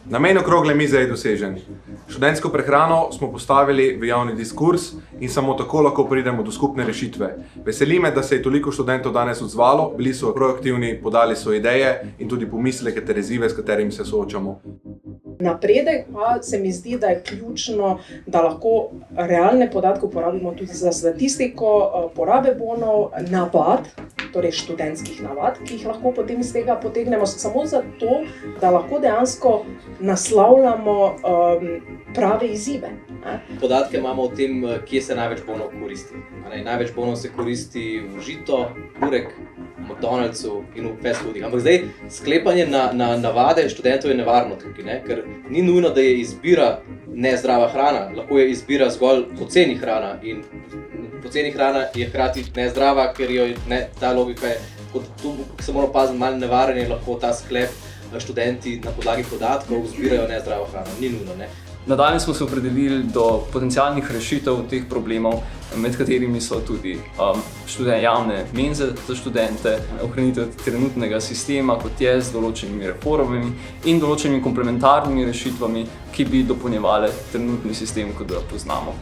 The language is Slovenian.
Namen okrogle mize je dosežen. Študentsko prehrano smo postavili v javni diskurs in samo tako lahko pridemo do skupne rešitve. Veseli me, da se je toliko študentov danes odzvalo, bili so proaktivni, podali svoje ideje in tudi pomisleke ter izzive, s katerimi se soočamo. Napredek pa se mi zdi, da je ključno, da lahko realne podatke uporabimo tudi za statistiko porabe bonov, navad, torej študentskih navad, ki jih lahko potem iz tega potegnemo samo zato, da lahko dejansko naslavljamo prave izzive. Podatke imamo o tem, kje se največ bonov koristi. Največ bonov se koristi v Žito, Burek, McDonald'su in v fast foodih. Ampak zdaj, sklepanje na navade študentov je nevarno tukaj, ker ni nujno, da je izbira nezdrava hrana, lahko je izbira zgolj poceni hrana in poceni hrana je hkrati nezdrava, ker ta logika je, kot tu se moramo paziti, malo nevaren je lahko ta sklep, študenti na podlagi podatkov izbirajo nezdravo hrano, ni nujno. Nadalje smo se opredelili do potencialnih rešitev teh problemov, med katerimi so tudi javne menze za študente, ohranitev trenutnega sistema, kot je z določenimi reformami in določenimi komplementarnimi rešitvami, ki bi dopolnjevale trenutni sistem, kot ga poznamo.